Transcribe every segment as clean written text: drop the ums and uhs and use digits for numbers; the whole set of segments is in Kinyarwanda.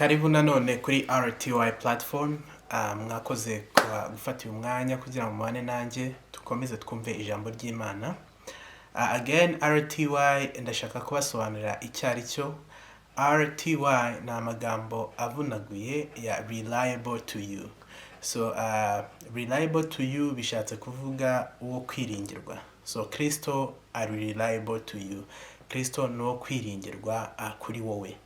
Karibu nanone kuri RTY platform. Mwakoze gufata uyu mwanya kugira ngo mubane nanjye dukomeze twumve ijambo ry'Imana. Again, RTY ndashaka kubasobanurira icyo ari cyo. RTY ni amagambo avunaguye ya reliable to you. So reliable to you bishatse kuvuga uwo kwiringirwa. So Kristo ari reliable to you. Kristo ni uwo kwiringirwa kuri wowe.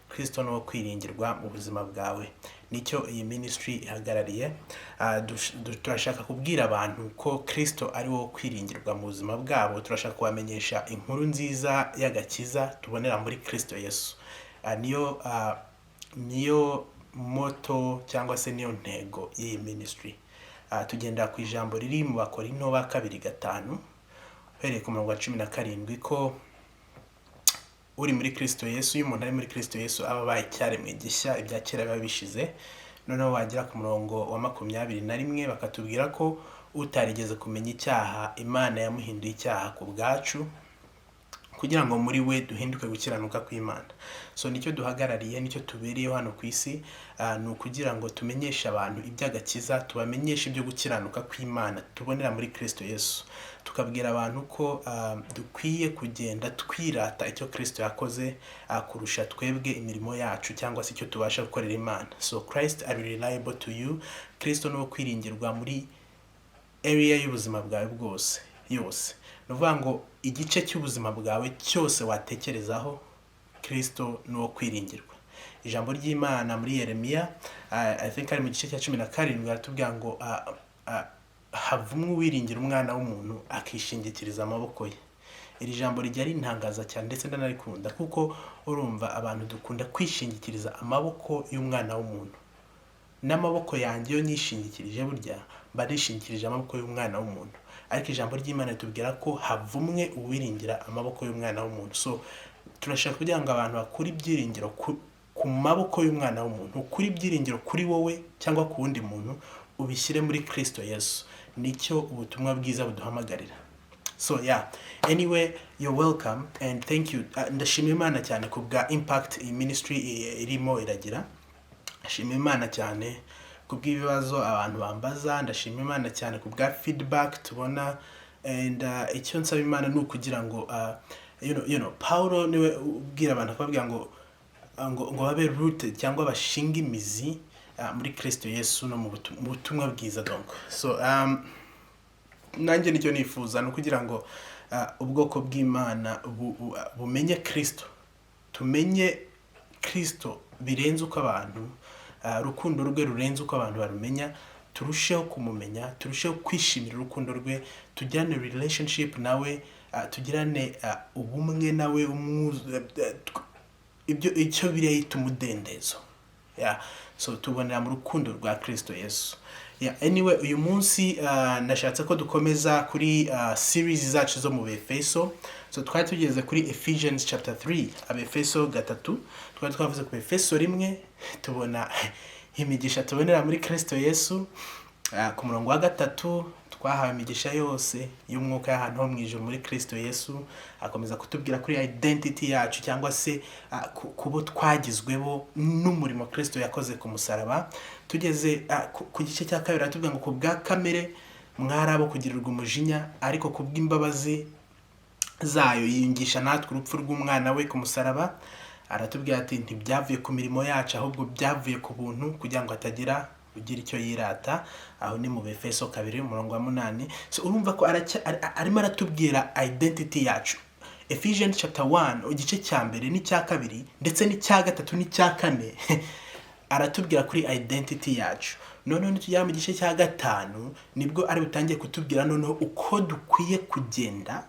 Kristo ni uwo kwiringirwa mu buzima bwawe. Nicyo iyi ministry ihagarariye. Turashaka kubwira abantu ko Kristo ari wo kwiringirwa mu buzima bwabo. Turashaka kubamenyesha inkuru nziza y'agakiza tubonera muri Kristo Yesu. Niyo moto cyangwa se niyo ntego y'iyi ministry. Tugendera ku ijambo riri mu Bakorinto ba 2:5 uhereye ku murongo wa 17 ko uri muri Kristo Yesu, iyo umuntu ari muri Kristo Yesu aba baye icyaremwe gishya, ibya kera biba bishize. Noneho wagira ku murongo wa 21 bakatubwira ko utarigeze kumenya icyaha, Imana yamuhinduye icyaha ku bwacu kugira ngo muri we duhinduke gukiranuka kw'Imana. So nicyo duhagarariye, nicyo tubereyeho hano ku isi, ni ukugira ngo tumenyeshe abantu iby'agakiza, tubamenyeshe ibyo gukiranuka kw'Imana tubonera muri Kristo Yesu. Tukabwira abantu ko dukwiye kugenda twirata icyo Kristo yakoze kurusha twebwe imirimo yacu cyangwa se icyo tubasha gukorera Imana. So Christ are reliable to you. Kristo ni uwo kwiringirwa muri area y'ubuzima bwawe bwose yose. Nuvuga ngo igice cy'ubuzima bwawe cyose watekerezaho, Kristo ni uwo kwiringirwa. Ijambo ry'Imana muri Yeremiya I think ari mu gice cya 17 baratubwira ngo havumwe uwiringira umwana w'umuntu akishingikiriza amaboko ye. Iri jambo rijya rintangaza cyane ndetse ndanarikunda kuko urumva abantu dukunda kwishingikiriza amaboko y'umwana w'umuntu. N'amaboko yanjye yo nishingikirije burya barishingikirije amaboko y'umwana w'umuntu. Ariko ijambo ry'Imana ritubwira ko havumwe uwiringira amaboko y'umwana w'umuntu. So turashaka kugira ngo abantu bakuri ibyiringiro ku maboko y'umwana w'umuntu, kuri ibyiringiro kuri wowe cyangwa ku wundi muntu, ubishyire muri Kristo Yesu. Nicyo ubutumwa bwiza buduhamagarira. So anyway, you're welcome and thank you. Ndashimira Imana cyane kubwa impact iyi ministry irimo iragira. Ndashimira Imana cyane kubw'ibibazo abantu bambaza. Ndashimira Imana cyane kubwa feedback tubona, and icyo nsaba Imana ni ukugira ngo you know Paulo niwe ubwira abantu akababwira ngo babe rooted cyangwa bashinga imizi muri Kristo Yesu no mu butumwa bwiza donc. So nanjye nicyo nifuza no kugira ngo ubwoko bw'Imana bumenye Kristo, tumenye Kristo birenze uko abantu rukundo rwe rurenze uko abantu barumenya, turusheho kumumenya, turusheho kwishimira urukundo rwe, tugirane relationship nawe, tugirane ubumwe nawe, icyo biriya yita umudendezo. So tubonera mu rukundo rwa Kristo Yesu. Anyway, uyu munsi nashatse ko dukomeza kuri series zacu zo mu Efeso. So twari tugeze kuri Ephesians chapter 3, Efeso 3. Twari twavuze ku Efeso 1 tubona imigisha tubonera muri Kristo Yesu. Ku murongo wa 3 twahawe imigisha yose y'umwuka y'ahantu ho mu ijuru muri Kristo Yesu. Akomeza kutubwira kuri identity yacu cyangwa se kubo twagizwebo n'umurimo Kristo yakoze ku musaraba. Tugeze ku gice cya 2 atubwira ngo kubwa kamere mwarabo kugirirwa umujinya, ariko kubw'imbabazi zayo yingisha natwe urupfu rw'umwana we ku musaraba. Aratubwira ati ntibyavuye ku mirimo yacu ahubwo byavuye ku buntu kugira ngo atagira ugira icyo yirata. Aho ni mu Efeso 2 umurongo wa 8. So urumva ko arimo aratubwira identity yacu. Ephesians chapter 1 igice cya mbere n'icya 2 ndetse n'icya 3 n'icya 4 aratubwira kuri identity yacu. Noneho tujya mu gice cya 5 nibwo ari butangiye kutubwira noneho uko dukwiye kugenda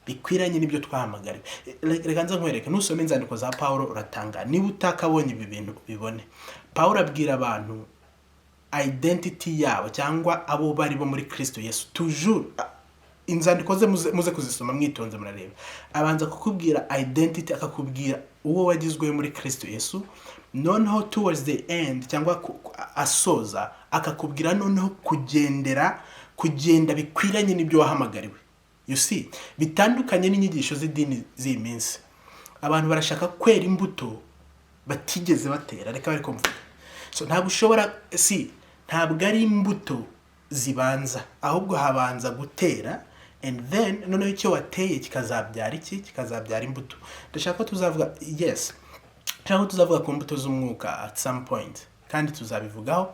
bikwiranye n'ibyo twahamagariwe. Reka nza nkwereke, nusome inzandiko za Paulo uratanga. Niba utakabonye ibi bintu ubibone. Paulo abwira abantu identity yabo cyangwa abo bari bo muri Kristo Yesu. Toujours inzandiko ze muze kuzisoma mwitonze murareba. Abanza kukubwira identity, akakubwira uwo wagizwe muri Kristo Yesu. Noneho towards the end cyangwa asoza akakubwira noneho kugenda bikwiranye n'ibyo wahamagariwe. You see, bitandukanye n'inyigisho z'idini z'iminsi. Abantu barashaka kwera imbuto batigeze batera, reka bari kumva. So ntabwo ushobora ntabwo ari imbuto zibanza, ahubwo habanza gutera, and then noneho icyo wateye kikazabyara kikazabyara imbuto. Ndashaka ko tuzavuga ndashaka ko tuzavuga ku mbuto z'umwuka at some point, kandi tuzabivugaho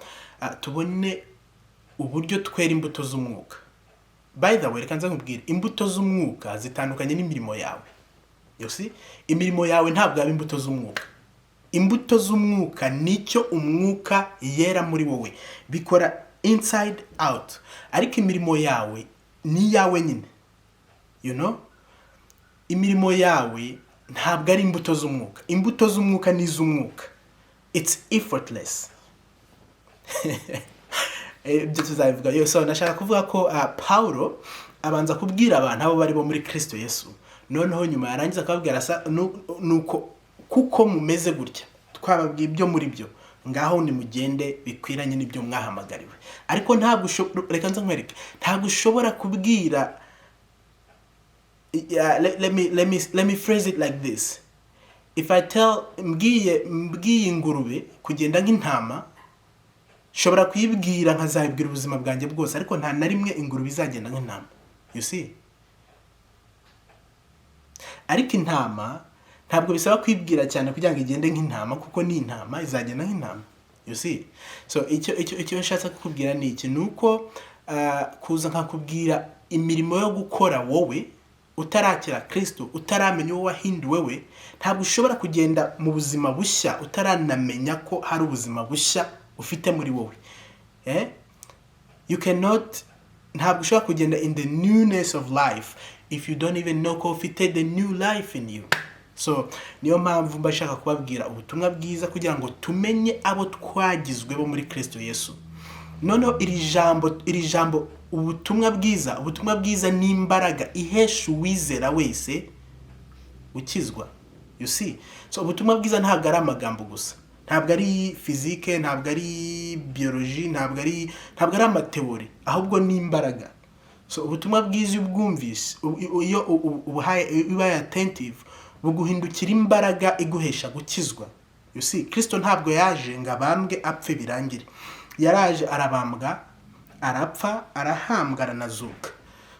tubone uburyo twera imbuto z'umwuka. By the way, reka nza nkubwire, imbuto z'umwuka zitandukanye n'imirimo yawe. You see, imirimo yawe ntabwo ari imbuto z'umwuka. Imbuto z'umwuka nicyo umwuka yera muri wowe, bikora inside out, ariko imirimo yawe ni yawe nyine. You know, imirimo yawe ntabwo ari imbuto z'umwuka. Imbuto z'umwuka ni iz'umwuka. It's effortless. Ibyo tuzabivuga. So nashaka kuvuga ko Paulo abanza kubwira abantu abo bari bo muri Kristo Yesu, noneho nyuma yarangiza akababwira nuko kuko mumeze gutya, twababwiye ibyo muri byo, ngaho ni mugende bikwiranye n'ibyo mwahamagariwe. Ariko ntabwo reka nza nkwereke, ntabwo ushobora kubwira let me phrase it like this. If I tell mbwiye ingurube kugenda nk'intama, shobora kuyibwira nkazabibwira ubuzima bwanjye bwose, ariko nta na rimwe ingurube izagenda nk'intama. You see? Ariko intama ntabwo bisaba kwibwira cyane kugira ngo igende nk'intama, kuko ni intama izagenda nk'intama. You see? So icyo nshatse kukubwira ni iki, nuko kuza nkakubwira imirimo yo gukora wowe utarakira Kristo, utaramenya uwo wahinduwe we, ntabwo ushobora kugenda mu buzima bushya utaranamenya ko hari ubuzima bushya ufite muri wowe. You cannot, ntabwo ushobora kugenda in the newness of life if you don't even know ko ufite the new life in you. So niyo mpamvu mbashaka kubabwira ubutumwa bwiza kugira ngo tumenye abo twagizwe bo muri Kristo Yesu. Noneho iri jambo ubutumwa bwiza ni imbaraga ihesha uwizera wese ukizwa. You see? So ubutumwa bwiza ntabwo ari amagambo gusa, ntabwo ari physique, ntabwo ari biology, ntabwo ari amateori, ahubwo ni imbaraga. So ubutumwa bwiza ubwumvise, iyo ubaye attentive, buguhindukira imbaraga iguhesha gukizwa. You see, Kristo ntabwo yaje ngo abambwe apfe birangire. Yaraje arabambwa, arapfa, arahambwa, aranazuka.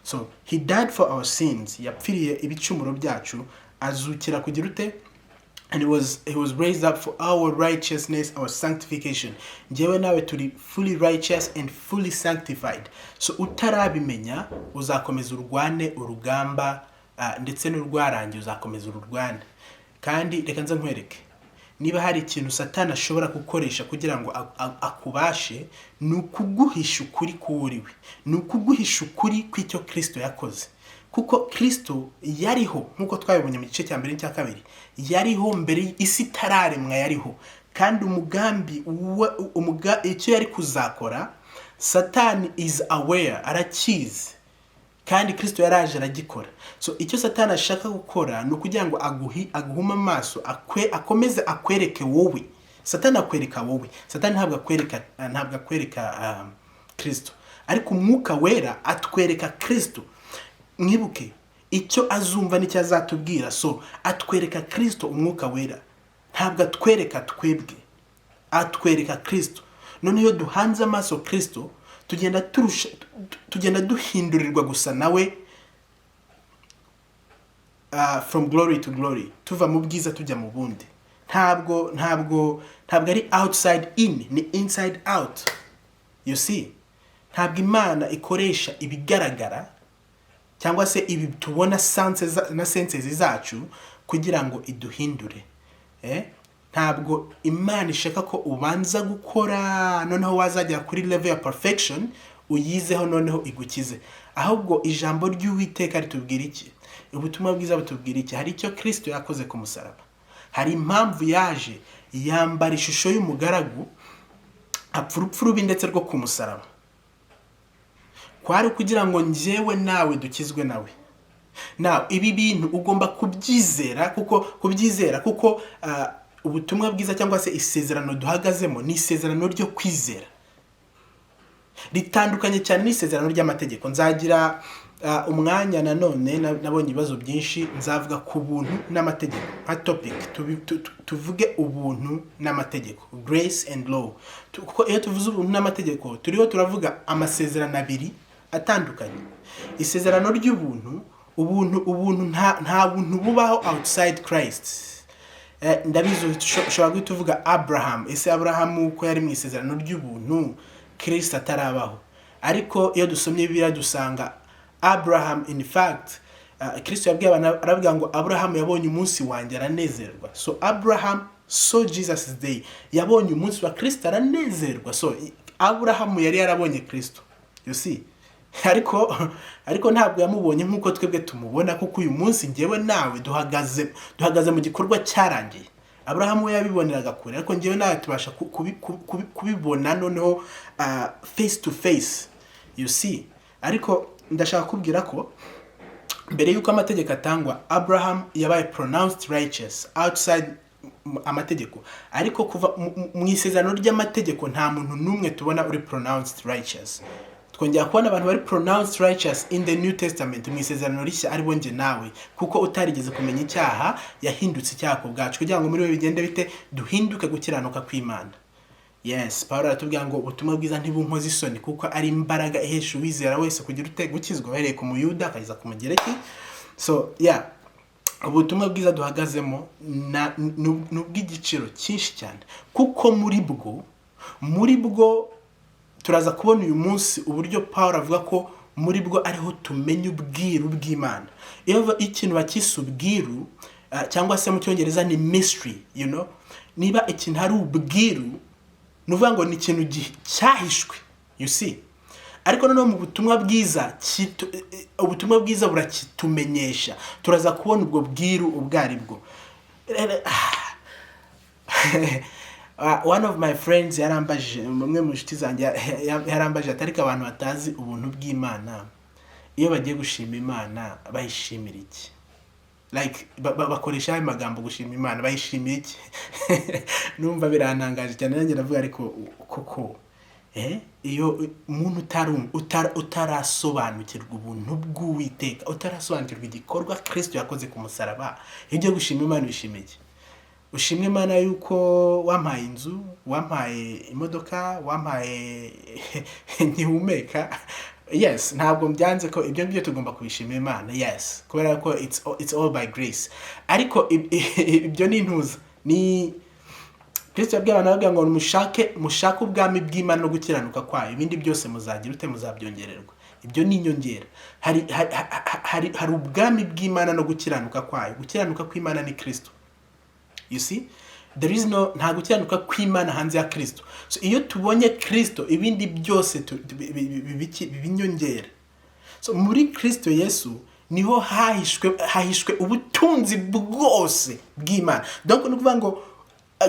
So he died for our sins, yapfiriye ibicumuro byacu, azukira kugira ute, and he was raised up for our righteousness, our sanctification. Njyewe nawe turi fully righteous and fully sanctified. So utarabimenya uzakomeza urwane urugamba, ndetse n'urwarangiye uzakomeza ururwane. Kandi reka nza nkwereke, niba hari ikintu Satani ashobora gukoresha kugira ngo akubashe, ni ukuguhisha ukuri k'uriwe, ni ukuguhisha ukuri kw'icyo Kristo yakoze. Kuko Kristo yariho, nkuko twabibonye mu gice cya mbere n'icya kabiri, yariho mbere isi itararemwa, yariho. Kandi umugambi icyo yari kuzakora, Satani is aware, arakizi, kandi Kristo yaraje aragikora. So icyo Satani ashaka gukora ni ukugira ngo aguhuma amaso, akomeze akwereke wowe. Satani akwereka wowe, Satani ntabwo akwereka Kristo, ariko umwuka wera atwereka Kristo. Mwibuke icyo azumva nicyo azatubwira. So atwereka Kristo, umwuka wera ntabwo atwereka twebwe, atwereka Kristo. None iyo duhanze amaso Kristo, tugenda duhindurirwa gusa nawe, from glory to glory, tuva mu bwiza tujya mu bundi. Ntabwo ari outside in, ni inside out. You see? Ntabwo Imana ikoresha ibigaragara cyangwa se ibi tubona senses zacu kugira ngo iduhindure. Ntabwo Imana ishaka ko ubanza gukora noneho wazajya kuri level ya perfection uyizeho noneho igukize. Ahubwo ijambo ry'Uwiteka ritubwira iki? Ubutumwa bwiza butubwira iki? Hari icyo Kristo yakoze ku musaraba, hari impamvu yaje yambara ishusho y'umugaragu, apfa urupfu rubi ndetse rwo ku musaraba. Kwari kugira ngo njyewe nawe dukizwe nawe. Now ibi bintu ugomba kubyizera, kuko ubutumwa bwiza cyangwa se isezerano duhagazemo ni isezerano ryo kwizera, ritandukanye cyane n'isezerano ry'amategeko. Nzagira umwanya nanone nabonye ibibazo byinshi, nzavuga ku buntu n'amategeko nka topic. Tuvuge ubuntu n'amategeko, grace and law. Kuko iyo tuvuze ubuntu n'amategeko turiho turavuga amasezerano abiri atandukanye. Isezerano ry'ubuntu, ubuntu nta buntu bubaho outside Christ. Ndabizi ushobora guhita uvuga Abraham. Ese Abraham uko yari mu isezerano ry'ubuntu, Kristo atarabaho. Ariko iyo dusomye Bibiliya dusanga Abraham, in fact, Kristo yabwiye abantu, aravuga ngo Abraham yabonye umunsi wanjye aranezerwa. So Abraham saw Jesus' day. Yabonye umunsi wa Kristo aranezerwa. So Abraham yari yarabonye Kristo. You see? Ariko ntabwo yamubonye nk'uko twebwe tumubona, kuko uyu munsi ngewe nawe duhagaze mu gikorwa cyarangiye. Abraham we yabiboneraga kure, ariko ngewe nawe tubasha kubibona noneho face to face. You see? Ariko ndashaka kubwira ko mbere yuko amategeko atangwa, Abraham yabaye pronounced righteous outside amategeko. Ariko kuva mu isezerano ry'amategeko nta muntu numwe tubona uri pronounced righteous. Twongera kubona abantu bari pronounced righteous in the New Testament mu isezerano rishya, ari bonje nawe, kuko utarigeze kumenya icyaha yahindutse icyaha ku bwacu, kugira ngo muri we bigende bite duhinduke gukiranuka kw'Imana. Yes, Paulo aratubwira ngo ubutumwa bwiza ntibunkoze isoni, kuko ari imbaraga ihesha uwizera wese kugira gukizwa, uhereye ku Muyuda akageza ku Mugereki. So yeah, ubutumwa bwiza duhagazemo n'ubw'igiciro cyinshi cyane, kuko muri bwo turaza kubona uyu munsi uburyo Paulo avuga ko muri bwo ariho tumenya ubwiru bw'Imana. Iyo ikintu bakise ubwiru, cyangwa se mu Cyongereza ni mystery, you know, niba ikintu hari ubwiru, nuvuga ngo ni ikintu cyahishwe, you see. Ariko noneho mu butumwa bwiza burakitumenyesha. Turaza kubona ubwo bwiru ubwari bwo. One of my friends yarambaje, umwe mu nshuti zanjye yarambaje atariko abantu batazi ubuntu bw'Imana, iyo bagiye gushima Imana bayishimira iki? Like bakoresha ayo magambo gushima Imana bayishimira iki? Numva birantangaje cyane, nanjye ndavuga ariko koko iyo umuntu utarasobanukirwa ubuntu bw'Uwiteka, utarasobanukirwa igikorwa Kristo yakoze ku musaraba, iyo ugiye gushima Imana wishimiye iki? Ushimwe Imana yuko wampaye inzu, wampaye imodoka, wampaye ntihumeka. Yes, ntabwo mbyanze ko ibyo ngibyo tugomba kubishima Imana. Yes, kubera ko it's all by grace. Ariko ibyo ni intuza, ni Kristo yabwiye abantu avuga ngo mushake ubwami bw'Imana no gukiranuka kwayo, ibindi byose muzagira muzabyongererwa. Ibyo ni inyongera. Hari ubwami bw'Imana no gukiranuka kwayo. Gukiranuka kw'Imana ni Kristo. You see, there is nta gukiranuka kw'Imana hanze ya Kristo. So iyo tubonye Kristo, ibindi byose bibinyongera. So muri Kristo Yesu niho hahishwe ubutunzi bwose bw'Imana. Donc nukuvuga ngo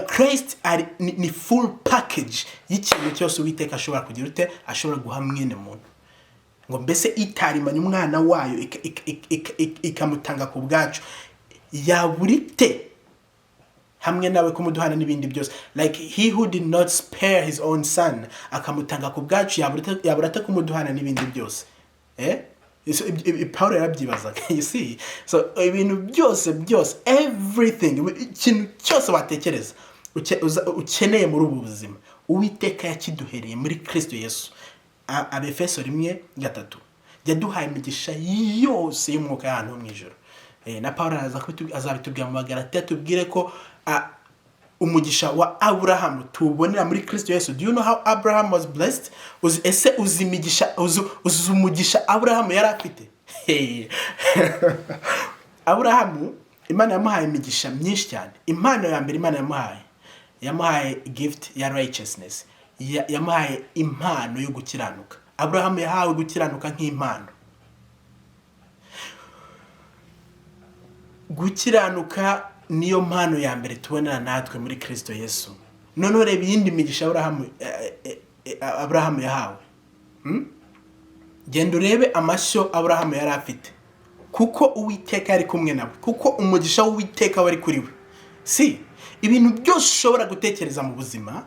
Christ ni full package y'ikintu cyose Uwiteka ashobora kugira ashobora guha mwene muntu. Ngo mbese itarimanye umwana wayo ikamutanga ku bwacu, yaburite hamwe nawe kumuduhana n'ibindi byose. Like he who did not spare his own son akamutanga ku bwacu, yaburata kumuduhana n'ibindi byose. So Paulo yarabyibazaga. You see, so ibintu byose everything, ikintu cyose watekereza ukeneye muri ubu buzima, Uwiteka yakiduhereye muri Kristo Yesu. Abefeso 1:3 yaduhaye imigisha yose y'umwuka y'ahantu mu ijuru. Na Paulo azabitubwira mu Magalatiya, tubwire ko umugisha wa Abraham tubonera muri Kristo Yesu. Do you know how Abraham was blessed? Uzi umugisha Abraham yari afite. Abraham Imana yamuhaye imigisha myinshi cyane. Impano ya mbere Imana yamuhaye gift ya righteousness. Yamuhaye impano yo gukiranuka. Abraham yahawe gukiranuka nk'impano. Gukiranuka niyo mpano ya mbere tubonera natwe muri Kristo Yesu. None reba yindi migisha Abraham yahawe. Genda urebe amashyo Abraham yari afite, kuko Uwiteka yari kumwe nawe, kuko umugisha w'Uwiteka wari kuri we. See, ibintu byose ushobora gutekereza mu buzima,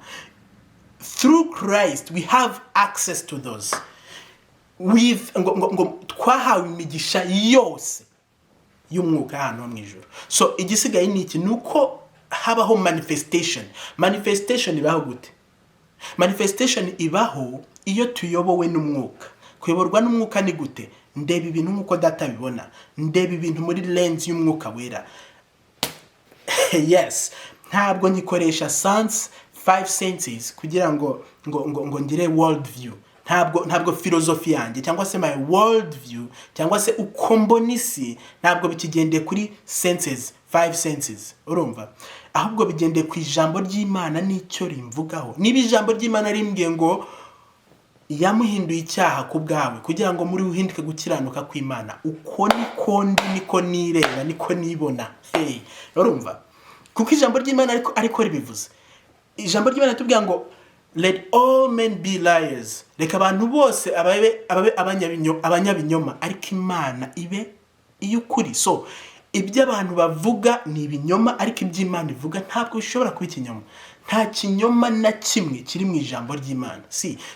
through Christ we have access to those. ngo twahawe imigisha yose y'umwuka hano mu ijuru. So igisigaye ni iki? Nuko habaho manifestation ibaho gute? Manifestation ibaho iyo tuyobowe n'umwuka. Kuyoborwa n'umwuka ni gute? Ndeba ibintu nk'uko data bibona, ndeba ibintu muri lens y'umwuka wera. Yes, ntabwo nkikoresha five senses kugira ngo ngire world view. Ntabwo philosophy yanjye cyangwa se my world view cyangwa se uko mbona isi ntabwo bikigendeye kuri five senses, urumva? Ahubwo bigendeye ku ijambo ry'Imana n'icyo rimvugaho. Niba ijambo ry'Imana rimbwiye ngo yamuhinduye icyaha ku bwawe kugira ngo muri uhinduke gukiranuka kw'Imana, uko niko nireba, niko nibona. Urumva? Kuko ijambo ry'Imana ariko ribivuze. Ijambo ry'Imana tubwira ngo let all men be liars. Reka abantu bose ababe abanyabinyoma, ariko Imana ibe iy'ukuri. So ibyo abantu bavuga ni ibinyoma, ariko ibyo Imana ivuga ntabwo bishobora kuba ikinyoma. Nta kinyoma na kimwe kiri mu ijambo ry'Imana.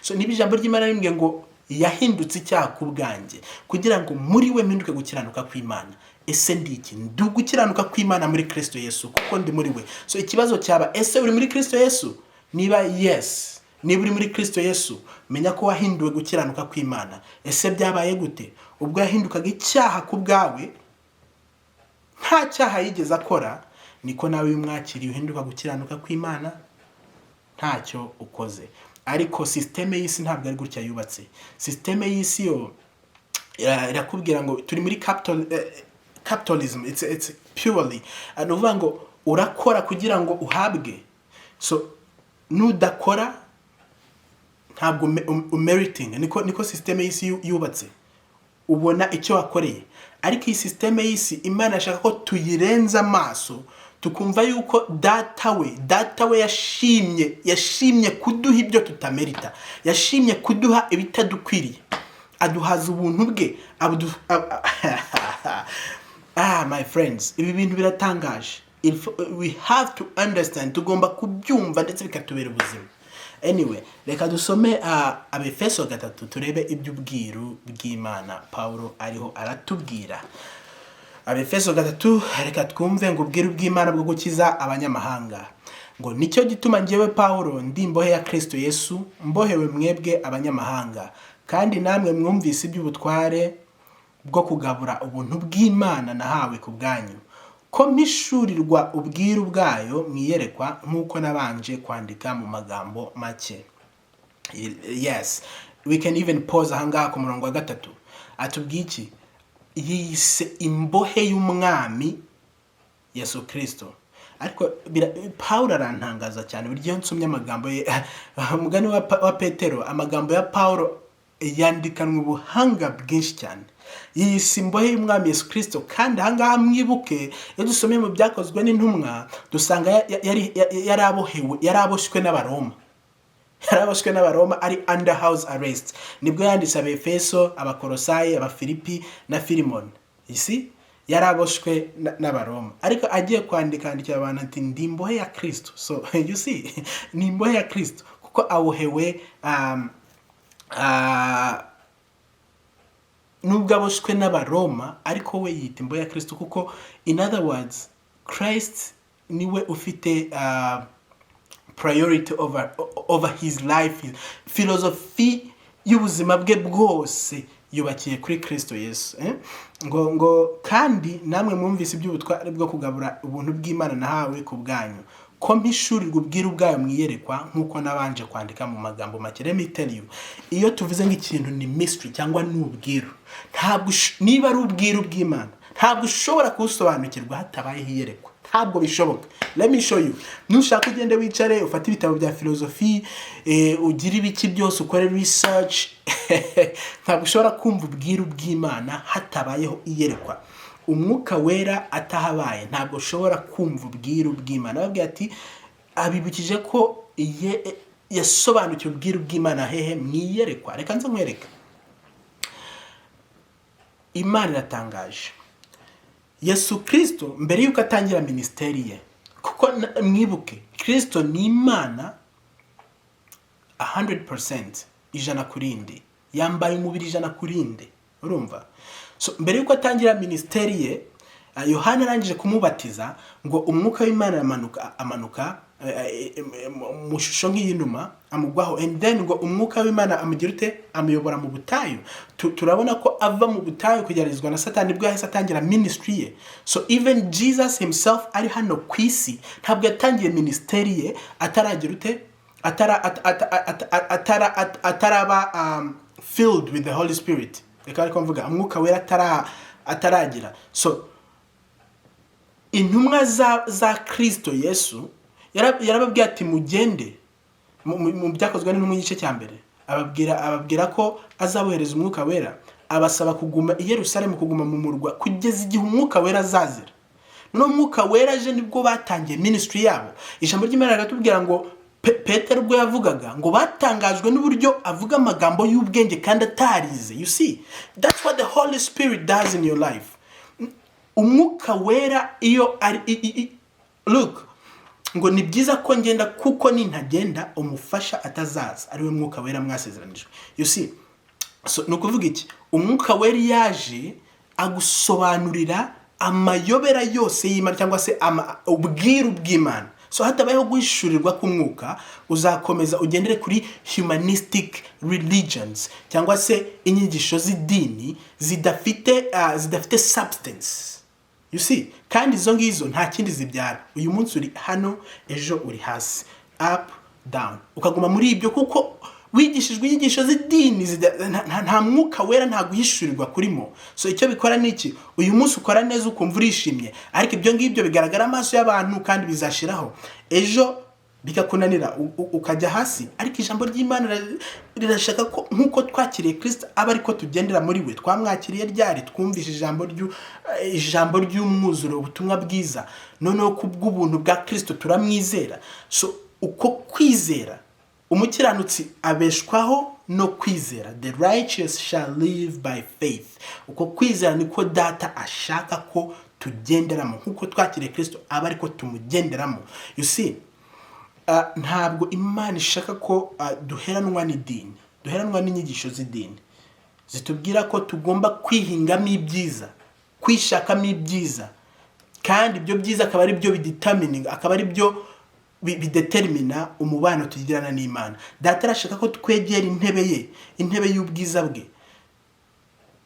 So niba ijambo ry'Imana rimbwiye ngo yahindutse icyaha ku bwanjye kugira ngo muri we mpinduke gukiranuka kw'Imana, ese ndiki ndugukiranuka kw'Imana muri Kristo Yesu kuko ndi muri we. So ikibazo cyaba ese uri muri Kristo Yesu? Niba yes, niba uri muri Kristo Yesu, menya ko wahinduwe gukiranuka kw'Imana. Ese byabaye gute? Ubwo yahindukaga icyaha ku bwawe, nta cyaha yigeze akora, niko nawe umwakiriye uhinduka gukiranuka kw'Imana ntacyo ukoze. Ariko systeme y'isi ntabwo ari gutya yubatse. Systeme y'isi yo irakubwira ngo turi muri capitalism. It's purely anuvuga ngo urakora kugira ngo uhabwe. So nudakora ntabwo meriting. Niko systeme y'isi yubatse. Ubona icyo wakoreye. Ariko iyi systeme y'isi Imana ashaka ko tuyirenza amaso, tukumva yuko data we yashimye kuduha ibyo tutamerita, yashimye kuduha ibitadukwiriye, aduhaza ubuntu bwe. My friends, ibi bintu biratangaje. We have to understand, tugomba kubyumva ndetse bikatubera ubuzima. Anyway, reka dusome Abefeso 3 turebe iby'ubwiru bw'Imana Paulo ariho aratubwira. Abefeso 3, reka twumve ngo ubwiru bw'Imana bwo gukiza abanyamahanga. Ngo nicyo gituma njyewe Paulo ndi imbohe ya Kristo Yesu, mbohewe mwebwe abanyamahanga, kandi namwe mwumvise iby'ubutware bwo kugabura ubuntu bw'Imana nahawe ku bwanyu, ko mpishurirwa ubwiru bwayo mwiyerekwa nk'uko nabanje kwandika mu magambo make. Yes, we can even pause ahangaha ku murongo wa 3. Atubwiki yise imbohe y'umwami Yesu Kristo. Ariko Paulo arantangaza cyane buryo nsomye amagambo ye. Umugani wa Petero, amagambo ya Paulo yandikanwe ubuhanga bwinshi cyane. Yise imbohe y'umwami Yesu Kristo, kandi ahangaha mwibuke iyo dusomye mu byakozwe n'intumwa dusanga yaraboshwe n'Abaroma. Yaraboshwe n'Abaroma ari under house arrest. Nibwo yanditse Abefeso, Abakolosayi, Abafilipi na Filimoni. Isi yaraboshwe n'Abaroma, ariko agiye kwandikira abantu ati ndi imbohe ya Kristo. So you see, ni imbohe ya Kristo kuko abohewe nubwo aboshwe n'Abaroma, ariko we yita imbohe ya Kristo kuko in other words Christ niwe ufite priority over his life. Philosophy y'ubuzima bwe bwose yubakiye kuri Kristo Yesu. Ngo kandi namwe mwumvise iby'ubutware bwo kugabura ubuntu bw'Imana nahawe ku bwanyu, ko mpishurirwa ubwiru bwayo mwiyerekwa nk'uko nabanje kwandika mu magambo make. Let me tell you, iyo tuvuze nk'ikintu ni mystery cyangwa ni ubwiru, ntabwo niba ari ubwiru bw'Imana ntabwo ushobora kusobanukirwa hatabayeho iyerekwa. Ntabwo bishoboka. Let me show you. Nushaka ugende wicare ufate ibitabo bya philosophy, ugira ibiki byose ukore research. Ntabwo ushobora kumva ubwiru bw'Imana hatabayeho iyerekwa. Umwuka wera atahabaye ntabwo ushobora kumva ubwiru bw'Imana. Babwiye ati abibukije ko yasobanukiwe ubwiru bw'Imana hehe mwiyerekwa. Reka nze nkwereka. Imana iratangaje. Yesu Kristo mbere yuko atangira ministeri ye, kuko mwibuke Kristo ni Imana 100%, ijana kurindi. yambaye umubiri ijana kurinde. Urumva? So mbere yuko atangira ministeri ye, Yohana arangije kumubatiza ngo umwuka w'Imana amanuka mu shusho nk'iyinuma amugwaho, and then ngo umwuka w'Imana amugira ute, amuyobora mu butayu. Turabona ko ava mu butayu kugeragezwa na Satani bwo yahise atangira ministry ye. So even Jesus himself ari hano ku isi ntabwo yatangiye ministeri ye ataragira ute, ataraba filled with the Holy Spirit. Reka ariko mvuga umwuka wera ataragira. So intumwa za Kristo Yesu yarababwiye ati mugende mu byakozwe n'intumwa igice cya mbere, ababwira ko azabohereza umwuka wera, abasaba kuguma i Yerusalemu, kuguma mu murwa kugeza igihe umwuka wera azazira. No mwuka wera aje nibwo batangiye ministry yabo. Ijambo ry'Imana riratubwira ngo Petero ubwo yavugaga ngo batangajwe n'uburyo avuga amagambo y'ubwenge kandi atarize. You see, that's what the Holy Spirit does in your life. Umwuka wera iyo look, ngo ni byiza ko ngenda kuko nintagenda umufasha atazaza, ariwe mwuka wera mwasezeranijwe. You see, so nukuvuga iki, umwuka wera yaje agusobanurira amayobera yose y'Imana cyangwa se ubwiru bw'Imana. So hatabayeho guhishurirwa k'umwuka, uzakomeza ugendere kuri humanistic religions cyangwa se inyigisho z'idini zidafite substance. You see, kandi izo ngizo nta kindi zibyara. Uyu munsi uri hano, ejo uri hasi, up down, ukaguma muri ibyo kuko wigishijwe inyigisho z'idini nta mwuka wera, nta guhishurirwa kurimo. So icyo bikora ni iki, uyu munsi ukora neza ukumva urishimye, ariko ibyo ngibyo bigaragara amaso y'abantu kandi bizashiraho, ejo bikakunanira ukajya hasi. Ariko ijambo ry'Imana rirashaka ko nkuko twakiriye Kristo aba ariko tugendera muri we. Twamwakiriye ryari, twumvise ijambo ry'umwuzuro, ubutumwa bwiza, noneho kubw'ubuntu bwa Kristo turamwizera. So uko kwizera, umukiranutsi abeshwaho no kwizera. The righteous shall live by faith. Uko kwizera niko Data ashaka ko tugenderamo, nkuko twakiriye Kristo aba ariko tumugenderamo. You see, ntabwo Imana ishaka ko duheranwa n'idini, duheranwa n'inyigisho z'idini zitubwira ko tugomba kwihingamo ibyiza, kwishakamo ibyiza, kandi ibyo byiza akaba ari byo bidetermining, akaba ari byo bidetermina umubano tugirana n'Imana. Data arashaka ko twegera intebe ye, intebe y'ubwiza bwe,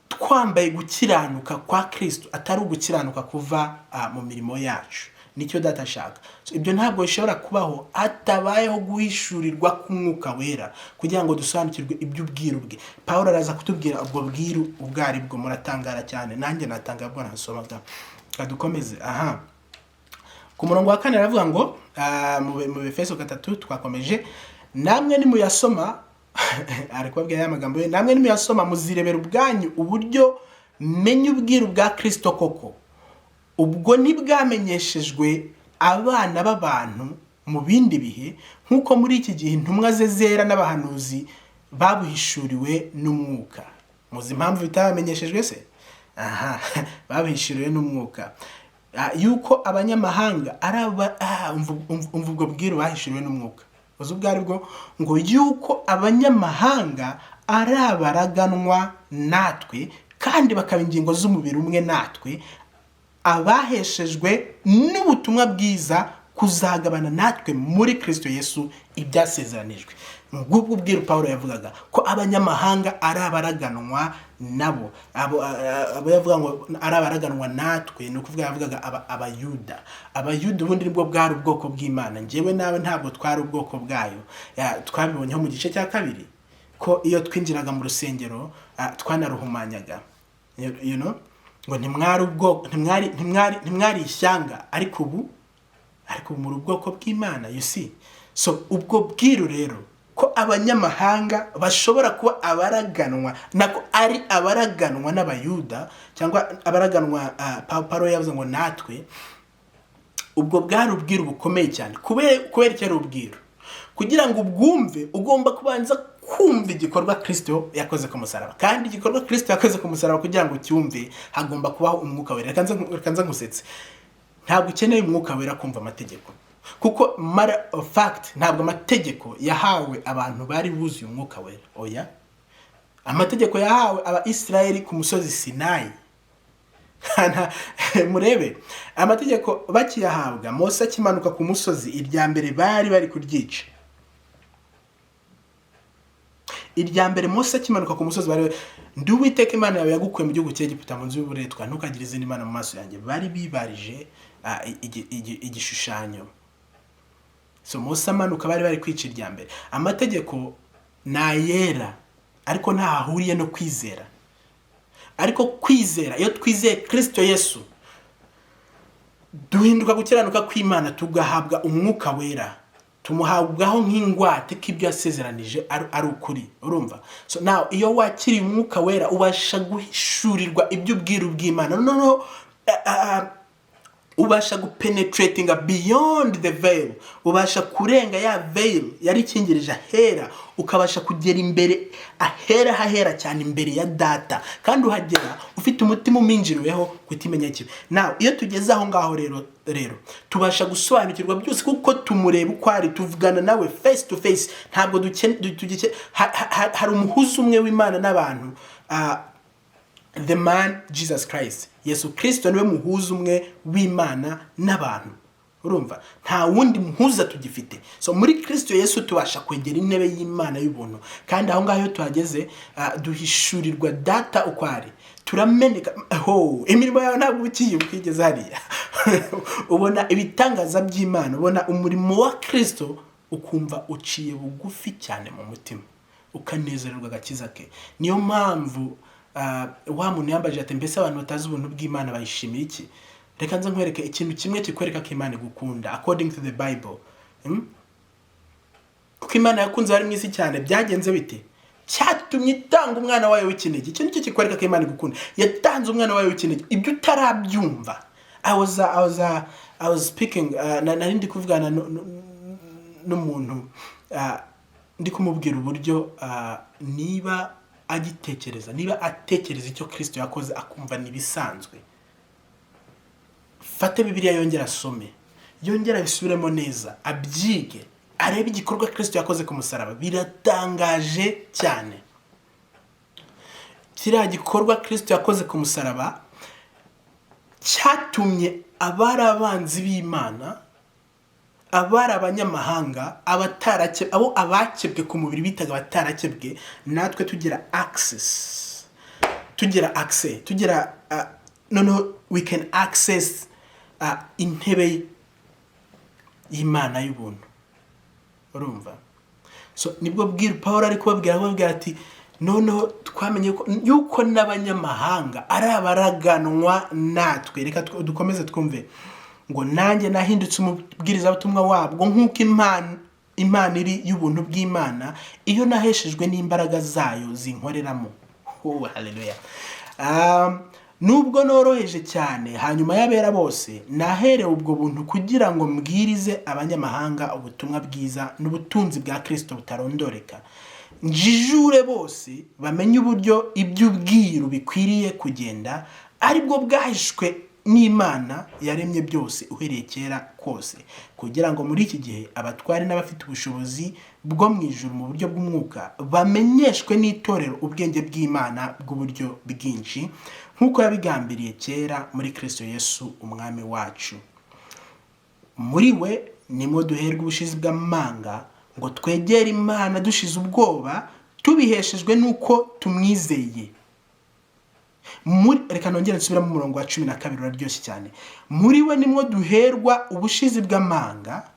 twambaye gukiranuka kwa Kristo, atari ugukiranuka kuva mu mirimo yacu. Nicyo Data ashaka. So ibyo ntabwo bishobora kubaho atabayeho guhishurirwa k'umwuka wera kugira ngo dusobanukirwe iby'ubwiru bwe. Paulo araza kutubwira ubwo bwiru ubwari bwo, muratangara cyane, nanjye natanga bwo nasomaga. Kadukomeze. Ku murongo wa 4 aravuga ngo mu Efeso 3 twakomeje, namwe nimuyasoma ariko abwira amagambo ye, namwe nimuyasoma muzirebera ubwanyu uburyo menye ubwiru bwa Kristo koko, ubwo ntibwamenyeshejwe abana b'abantu mu bindi bihe, nkuko muri iki gihe intumwa ze zera n'abahanuzi babuhishuriwe n'umwuka. Muzi impamvu bitabamenyeshejwe se? Babuhishuriwe n'umwuka, yuko abanyamahanga umva ubwo bwiru bahishuriwe n'umwuka. Uzi ubwo ari bwo, ngo yuko abanyamahanga ari abaraganwa natwe kandi bakaba ingingo z'umubiri umwe natwe, abaheshejwe n'ubutumwa bwiza kuzagabana natwe muri Kristo Yesu ibyasezeranijwe. Ngubwo ubwiru Paulo yavugaga ko abanyamahanga ari abaraganwa nabo, abo yavuga ngo ari abaraganwa natwe, no kuvuga yavugaga abayuda. Abayuda ubundi nibwo bwari ubwoko bw'Imana. Njewe nawe ntabwo twari ubwoko bwayo. Twabibonyeho mu gice cya 2 ko iyo twinjiraga mu rusengero twanaruhumanyaga. You know, ngo ntimwari ubwoko, ntimwari ishyanga, ariko ubu muri ubwoko bw'Imana. You see, so ubwo bwiru rero ko abanyamahanga bashobora kuba abaraganwa, nako ari abaraganwa n'abayuda cyangwa abaraganwa, Paulo yavuze ngo natwe, ubwo bwari ubwiru bukomeye cyane. Kubera cyari ubwiru, kugira ngo ubwumve ugomba kubanza kumva igikorwa Kristo yakoze ku musaraba, kandi igikorwa Kristo yakoze ku musaraba kugira ngo cyumve hagomba kubaho umwuka wera. Kanza ngusetse, ntabwo ukeneye umwuka wera kumva amategeko, kuko matter of fact ntabwo amategeko yahawe abantu bari buzuye umwuka wera. Oya, amategeko yahawe Abayisiraheli ku musozi Sinayi. Murebe amategeko bakiyahabwa, Mose akimanuka ku musozi, irya mbere bari kuryica. Irya mbere Mose akimanuka ku musozi bari ndi Uwiteka Imana yawe yagukuye mu gihugu cy'Egiputa mu nzu y'uburetwa, ntukagire izindi mana mu maso yanjye. Bari bibarije igishushanyo. So Mose amanuka bari kwica irya mbere. Amategeko nayera ariko nta ahuriye no kwizera. Ariko kwizera, iyo twizeye Kristo Yesu, duhinduka gukiranuka kw'Imana, tugahabwa umwuka wera, tumuhabwaho nk'ingwate ko ibyo yasezeranije ari ukuri. Urumva? So now iyo wakiriye umwuka wera ubasha guhishurirwa iby'ubwiru bw'Imana. No ubasha gupenetrating beyond the veil, ubasha kurenga ya veil yari ikingirije ahera, ukabasha kugera imbere ahera cyane imbere ya data, kandi uhagera ufite umutima uminjiriweho kutimenya ikibi. Now iyo tugeze aho ngaho rero tubasha gusobanukirwa byose kuko tumureba uko ari, tuvugana nawe face to face. Ntabwo hari umuhuza umwe w'Imana n'abantu, the man Jesus Christ. Yesu Kristo niwe muhuza umwe w'Imana n'abantu. Urumva? Nta wundi muhuza tugifite. So muri Kristo Yesu tubasha kwegera intebe y'Imana y'ubuntu, kandi aho ngaho tuhageze duhishurirwa data uko ari, turameneka. Imirimo yawe ntabwo ukigeze hariya. Ubona ibitangaza by'Imana, ubona umurimo wa Kristo, ukumva uciye bugufi cyane mu mutima, ukanezererwa agakiza ke. Niyo mpamvu wa muntu yambaje ati mbese abantu batazi ubuntu bw'Imana bayishimiye iki? Reka nze nkwereke ikintu kimwe kikwereka ko Imana igukunda according to the Bible. Kuko Imana yakunze ari mwisi cyane, byagenze bite? Cyatumye itanga umwana wayo w'ikinege. Icyo nicyo kikwereka ko Imana igukunda. Yatanze umwana wayo w'ikinege. Ibyo utarabyumva. I was speaking nari ndi kuvugana n'umuntu ndi kumubwira uburyo niba agitekereza, niba atekereza icyo Kristo yakoze akumva nibisanzwe, fate Bibiliya yongera asome, yongera bisubiremo neza, abyige, arebe igikorwa Kristo yakoze ku musaraba. Biratangaje cyane. Kiriya gikorwa Kristo yakoze ku musaraba cyatumye abari abanzi b'Imana, abari abanyamahanga, abo abakebwe ku mubiri bitaga batarakebwe, natwe tugira access, we can access intebe y'Imana y'ubuntu. Urumva? So nibwo bwira Paulo ari kubabwira ati noneho twamenye yuko n'abanyamahanga ari abaraganwa natwe. Reka dukomeze twumve ngo nanjye nahindutse umubwiriza butumwa wabwo nk'uko Imana iri y'ubuntu bw'Imana iyo naheshejwe n'imbaraga zayo zinkoreramo. Haleluya. Nubwo noroheje cyane hanyuma y'abera bose, naherewe ubwo buntu kugira ngo mbwirize abanyamahanga ubutumwa bwiza n'ubutunzi bwa Kristo butarondoreka, njijure bose bamenye uburyo iby'ubwiru bikwiriye kugenda, aribwo bwahishwe n'Imana yaremye byose uhereye kera kose, kugira ngo muri iki gihe abatware n'abafite ubushobozi bwo mu ijuru mu buryo bw'umwuka bamenyeshwe n'itorero ubwenge bw'Imana bw'uburyo bwinshi, nk'uko yabigambiriye kera muri Kristo Yesu umwami wacu. Muri we nimwo duherwa ubushizi bw'amanga ngo twegere Imana dushize ubwoba, tubiheshejwe n'uko tumwizeye. Reka nongere nsubira mu murongo wa 12 uraryoshye cyane. Muri we nimwo duherwa ubushizi bw'amanga,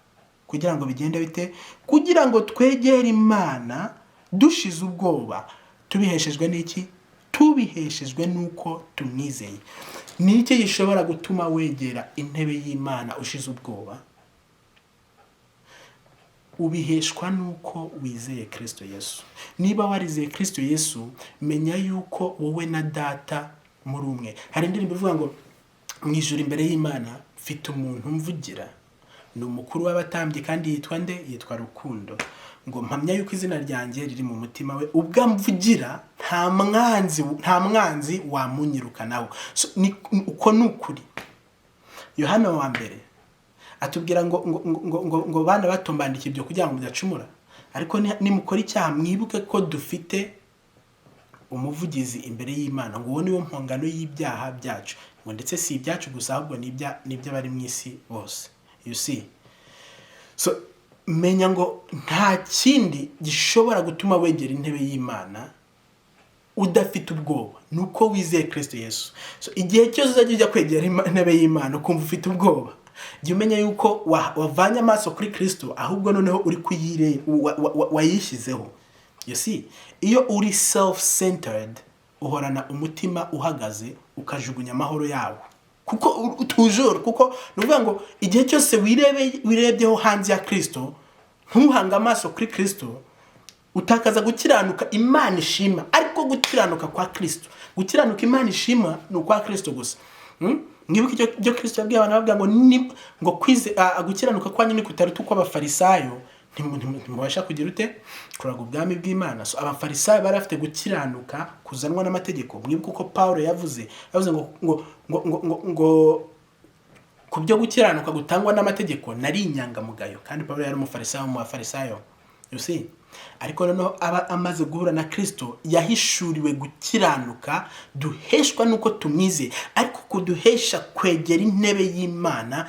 kugira ngo bigende bite? Kugira ngo twegere Imana dushize ubwoba, tubiheshejwe n'iki? Tubiheshejwe n'uko tumwizeye. Ni iki gishobora gutuma wegera intebe y'Imana ushize ubwoba? Ubiheshwa nuko wizeye Kristo Yesu. Niba warizeye Kristo Yesu, menya yuko wowe na data muri umwe. Hari indirimbo ivuga ngo mu ijuru imbere y'Imana mfite umuntu mvugira, ni umukuru w'abatambyi kandi yitwa nde? Yitwa Rukundo. Ngo mpamya yuko izina ryanjye riri mu mutima we, ubwo mvugira nta mwanzi wamunyirukanaho. So, uko nukuri. Yohana wa mbere atubwira ngo bana batombandike ibyo kugira ngo mudacumura, ariko nimukora icyaha mwibuke ko dufite umuvugizi imbere y'Imana, ngo uwo niwo mpongano y'ibyaha byacu, ngo ndetse si ibyacu gusa ahubwo n'iby'abari mu isi bose. You see, so menya ngo nta kindi gishobora gutuma wegera intebe y'Imana udafite ubwoba, nuko wizeye Kristo Yesu. So igihe cyose uzajya ujya kwegera intebe y'Imana ukumva ufite ubwoba, jya umenya yuko wavanye amaso kuri Kristo, ahubwo noneho uri kuyire wayishyizeho. You see, iyo uri self-centered uhorana umutima uhagaze, ukajugunya amahoro yawo, kuko toujours, kuko nuvuga ngo igihe cyose wirebyeho hanze ya Kristo, ntuhanga amaso kuri Kristo, utakaza gukiranuka Imana ishima. Ariko gukiranuka kwa Kristo, gukiranuka Imana ishima ni ukwa Kristo gusa. Mwibuke icyo Kristo yabwiye abantu, bavuga ngo kwize gukiranuka kwanyu ni kutaruta uko abafarisayo ntimubasha kugira ute kuraga ubwami bw'Imana. So abafarisayo bari bafite gukiranuka kuzanwa n'amategeko. Mwibuke uko Paulo yavuze ngo ku byo gukiranuka gutangwa n'amategeko nari inyangamugayo, kandi Paulo yari umufarisayo mu bafarisayo. You see, ariko noneho aba amaze guhura na Kristo, yahishuriwe gukiranuka duheshwa nuko tumize, ariko kuduhesha kwegera intebe y'Imana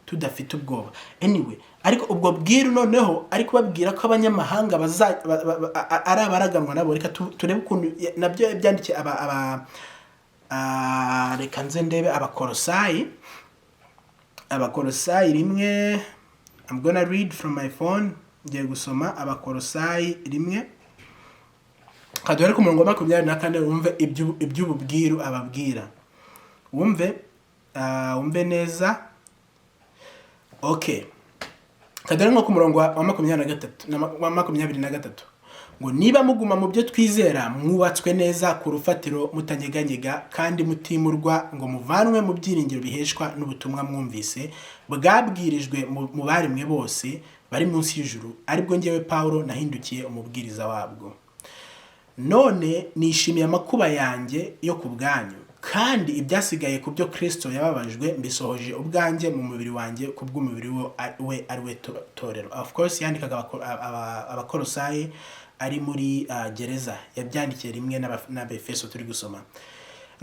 tudafite ubwoba. Anyway, ariko ubwo bwiru noneho ariko babwira ko abanyamahanga ari abaraganwa nabo. Reka turebe ukuntu nabyo byandikiye reka nze ndebe Abakolosayi rimwe. I'm gonna read from my phone. Ngiye gusoma Abakolosayi rimwe, kadore ku murongo wa 24 wumve iby'ububwiru ababwira. Wumve neza. Okay, kadore nko ku murongo wa 23 ngo niba muguma mu byo twizera, mwubatswe neza ku rufatiro, mutanyeganyega kandi mutimurwa, ngo muvanwe mu byiringiro biheshwa n'ubutumwa mwumvise, bwabwirijwe mu baremwe bose bari munsi y'ijuru, aribwo ngewe Paulo nahindukiye umubwiriza wabwo. None nishimiye amakuba yanjye yo ku bwanyu, kandi ibyasigaye ku byo Kristo yababajwe mbisohoje ubwanjye mu mubiri wanjye kubw'umubiri we ari we torero. Of course yandikaga Abakolosayi ari muri gereza, yabyandikiye rimwe n'Abefeso turi gusoma.